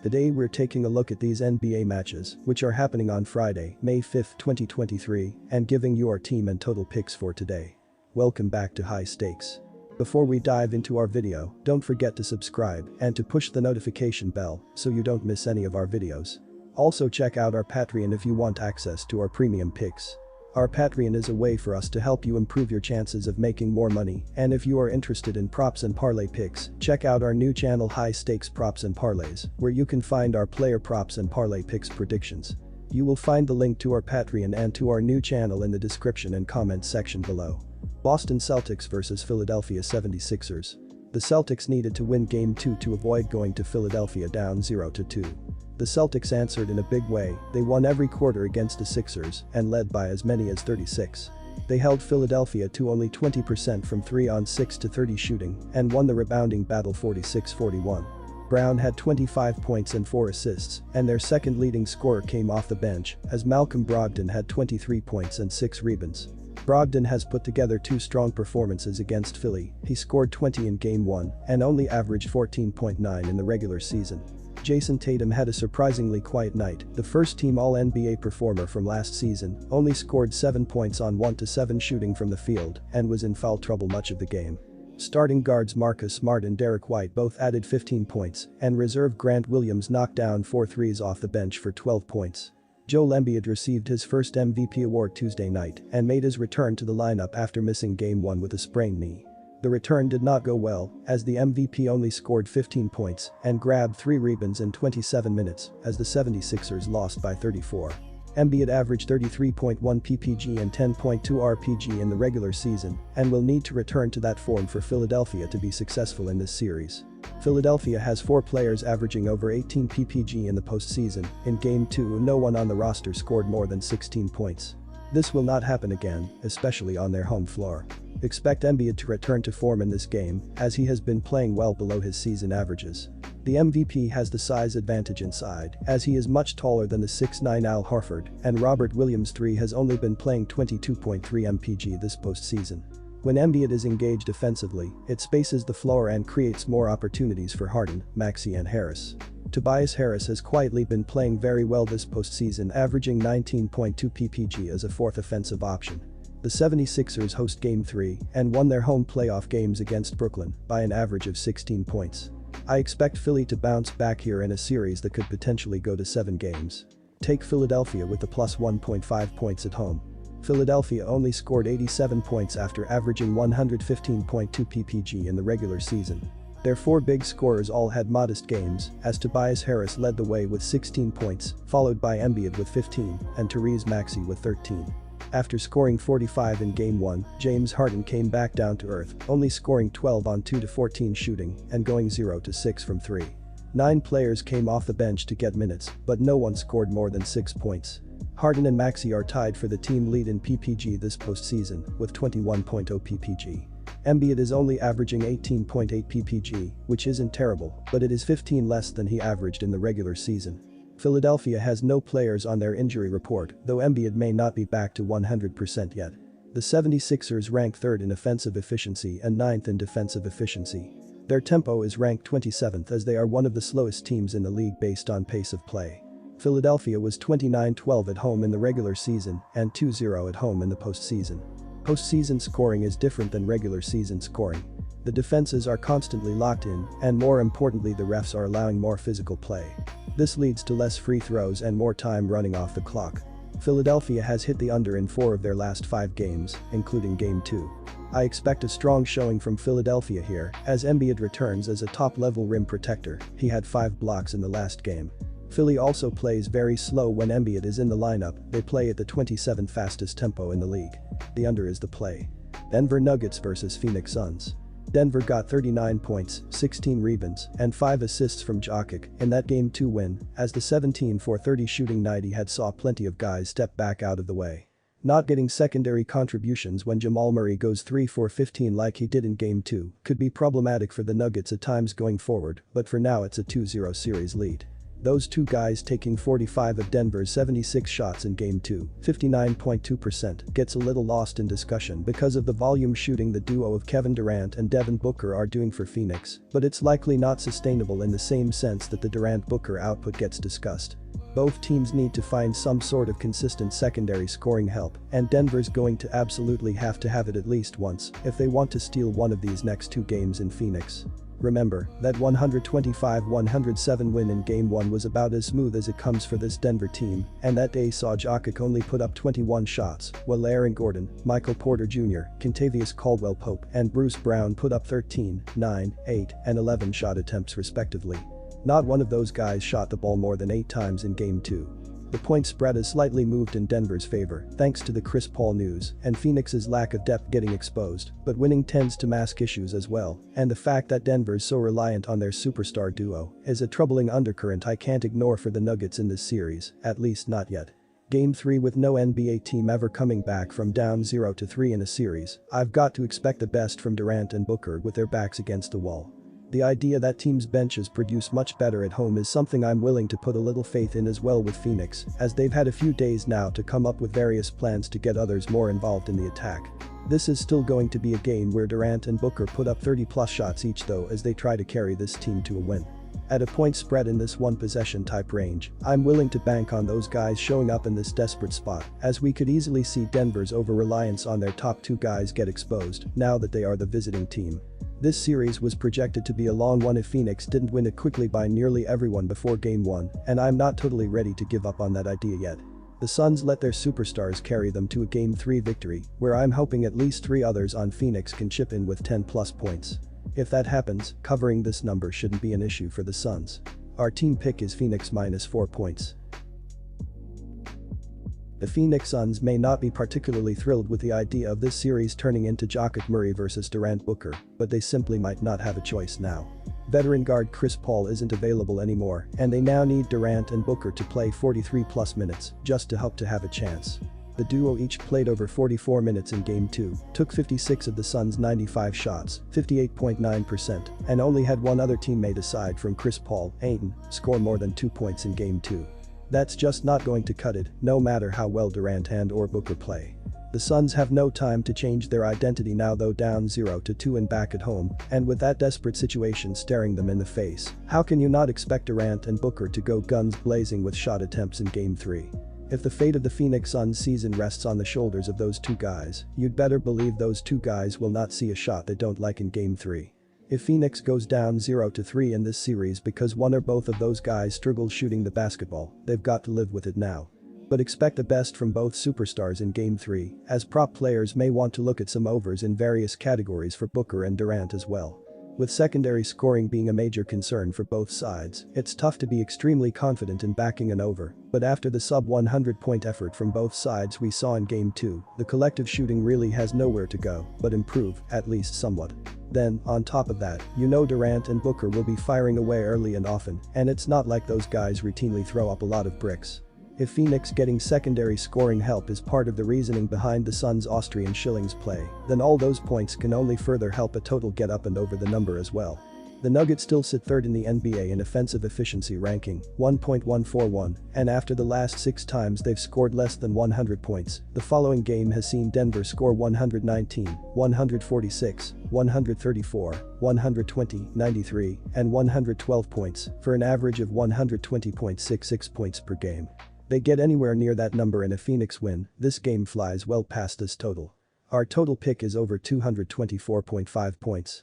Today we're taking a look at these NBA matches, which are happening on Friday, May 5, 2023, and giving you our team and total picks for today. Welcome back to High Stakes. Before we dive into our video, don't forget to subscribe and to push the notification bell so you don't miss any of our videos. Also check out our Patreon if you want access to our premium picks. Our Patreon is a way for us to help you improve your chances of making more money, and if you are interested in props and parlay picks, check out our new channel High Stakes Props and Parlays, where you can find our player props and parlay picks predictions. You will find the link to our Patreon and to our new channel in the description and comments section below. Boston Celtics vs Philadelphia 76ers. The Celtics needed to win Game 2 to avoid going to Philadelphia down 0-2. The Celtics answered in a big way, they won every quarter against the Sixers and led by as many as 36. They held Philadelphia to only 20% from 3 on 6 to 30 shooting and won the rebounding battle 46-41. Brown had 25 points and 4 assists, and their second leading scorer came off the bench as Malcolm Brogdon had 23 points and 6 rebounds. Brogdon has put together 2 strong performances against Philly. He scored 20 in Game 1 and only averaged 14.9 in the regular season. Jason Tatum had a surprisingly quiet night. The first-team All-NBA performer from last season only scored 7 points on 1-7 shooting from the field and was in foul trouble much of the game. Starting guards Marcus Smart and Derek White both added 15 points, and reserve Grant Williams knocked down 4 threes off the bench for 12 points. Joel Embiid received his first MVP award Tuesday night and made his return to the lineup after missing Game 1 with a sprained knee. The return did not go well, as the MVP only scored 15 points and grabbed 3 rebounds in 27 minutes as the 76ers lost by 34. Embiid averaged 33.1 ppg and 10.2 rpg in the regular season and will need to return to that form for Philadelphia to be successful in this series. Philadelphia has 4 players averaging over 18 ppg in the postseason. In Game 2, no one on the roster scored more than 16 points. This will not happen again, especially on their home floor. Expect Embiid to return to form in this game, as he has been playing well below his season averages. The MVP has the size advantage inside, as he is much taller than the 6'9" Al Horford, and Robert Williams III has only been playing 22.3 mpg this postseason. When Embiid is engaged offensively, it spaces the floor and creates more opportunities for Harden, Maxey and Harris. Tobias Harris has quietly been playing very well this postseason, averaging 19.2 ppg as a 4th offensive option. The 76ers host Game 3 and won their home playoff games against Brooklyn by an average of 16 points. I expect Philly to bounce back here in a series that could potentially go to 7 games. Take Philadelphia with the plus 1.5 points at home. Philadelphia only scored 87 points after averaging 115.2 ppg in the regular season. Their 4 big scorers all had modest games, as Tobias Harris led the way with 16 points, followed by Embiid with 15 and Therese Maxey with 13. After scoring 45 in Game 1, James Harden came back down to earth, only scoring 12 on 2-14 shooting and going 0-6 from 3. 9 players came off the bench to get minutes, but no one scored more than 6 points. Harden and Maxey are tied for the team lead in PPG this postseason with 21.0 ppg. Embiid is only averaging 18.8 ppg, which isn't terrible, but it is 15 less than he averaged in the regular season. Philadelphia has no players on their injury report, though Embiid may not be back to 100% yet. The 76ers rank 3rd in offensive efficiency and 9th in defensive efficiency. Their tempo is ranked 27th as they are one of the slowest teams in the league based on pace of play. Philadelphia was 29-12 at home in the regular season and 2-0 at home in the postseason. Postseason scoring is different than regular season scoring. The defenses are constantly locked in, and more importantly, the refs are allowing more physical play. This leads to less free throws and more time running off the clock. Philadelphia has hit the under in 4 of their last 5 games, including Game 2. I expect a strong showing from Philadelphia here, as Embiid returns as a top-level rim protector. He had 5 blocks in the last game. Philly also plays very slow when Embiid is in the lineup. They play at the 27th fastest tempo in the league. The under is the play. Denver Nuggets vs Phoenix Suns. Denver got 39 points, 16 rebounds, and 5 assists from Jokic in that Game 2 win, as the 17-for-30 shooting night he had saw plenty of guys step back out of the way. Not getting secondary contributions when Jamal Murray goes 3-for-15 like he did in Game 2 could be problematic for the Nuggets at times going forward, but for now it's a 2-0 series lead. Those two guys taking 45 of Denver's 76 shots in Game 2, 59.2%, gets a little lost in discussion because of the volume shooting the duo of Kevin Durant and Devin Booker are doing for Phoenix, but it's likely not sustainable in the same sense that the Durant-Booker output gets discussed. Both teams need to find some sort of consistent secondary scoring help, and Denver's going to absolutely have to have it at least once if they want to steal one of these next two games in Phoenix. Remember, that 125-107 win in Game 1 was about as smooth as it comes for this Denver team, and that day saw Jokic only put up 21 shots, while Aaron Gordon, Michael Porter Jr., Kentavious Caldwell-Pope, and Bruce Brown put up 13, 9, 8, and 11 shot attempts respectively. Not one of those guys shot the ball more than 8 times in Game 2. The point spread has slightly moved in Denver's favor thanks to the Chris Paul news and Phoenix's lack of depth getting exposed, but winning tends to mask issues as well, and the fact that Denver's so reliant on their superstar duo is a troubling undercurrent I can't ignore for the Nuggets in this series, at least not yet. Game 3 with no NBA team ever coming back from down 0-3 in a series, I've got to expect the best from Durant and Booker with their backs against the wall. The idea that teams' benches produce much better at home is something I'm willing to put a little faith in as well with Phoenix, as they've had a few days now to come up with various plans to get others more involved in the attack. This is still going to be a game where Durant and Booker put up 30+ shots each though as they try to carry this team to a win. At a point spread in this one-possession type range, I'm willing to bank on those guys showing up in this desperate spot, as we could easily see Denver's over-reliance on their top two guys get exposed now that they are the visiting team. This series was projected to be a long one if Phoenix didn't win it quickly by nearly everyone before Game 1, and I'm not totally ready to give up on that idea yet. The Suns let their superstars carry them to a Game 3 victory, where I'm hoping at least 3 others on Phoenix can chip in with 10+ points. If that happens, covering this number shouldn't be an issue for the Suns. Our team pick is Phoenix -4 points. The Phoenix Suns may not be particularly thrilled with the idea of this series turning into Jokic Murray versus Durant Booker, but they simply might not have a choice now. Veteran guard Chris Paul isn't available anymore, and they now need Durant and Booker to play 43+ minutes just to hope to have a chance. The duo each played over 44 minutes in Game 2, took 56 of the Suns' 95 shots, 58.9%, and only had one other teammate aside from Chris Paul, Ayton, score more than 2 points in Game 2. That's just not going to cut it, no matter how well Durant and/or Booker play. The Suns have no time to change their identity now though down 0-2 and back at home, and with that desperate situation staring them in the face, how can you not expect Durant and Booker to go guns blazing with shot attempts in Game 3? If the fate of the Phoenix Suns season rests on the shoulders of those two guys, you'd better believe those two guys will not see a shot they don't like in Game 3. If Phoenix goes down 0-3 in this series because one or both of those guys struggles shooting the basketball, they've got to live with it now. But expect the best from both superstars in Game 3, as prop players may want to look at some overs in various categories for Booker and Durant as well. With secondary scoring being a major concern for both sides, it's tough to be extremely confident in backing an over, but after the sub-100-point effort from both sides we saw in Game 2, the collective shooting really has nowhere to go but improve, at least somewhat. Then, on top of that, you know Durant and Booker will be firing away early and often, and it's not like those guys routinely throw up a lot of bricks. If Phoenix getting secondary scoring help is part of the reasoning behind the Suns' Austrian shillings play, then all those points can only further help a total get up and over the number as well. The Nuggets still sit third in the NBA in offensive efficiency ranking, 1.141, and after the last 6 times they've scored less than 100 points, the following game has seen Denver score 119, 146, 134, 120, 93, and 112 points, for an average of 120.66 points per game. They get anywhere near that number in a Phoenix win, this game flies well past this total. Our total pick is over 224.5 points.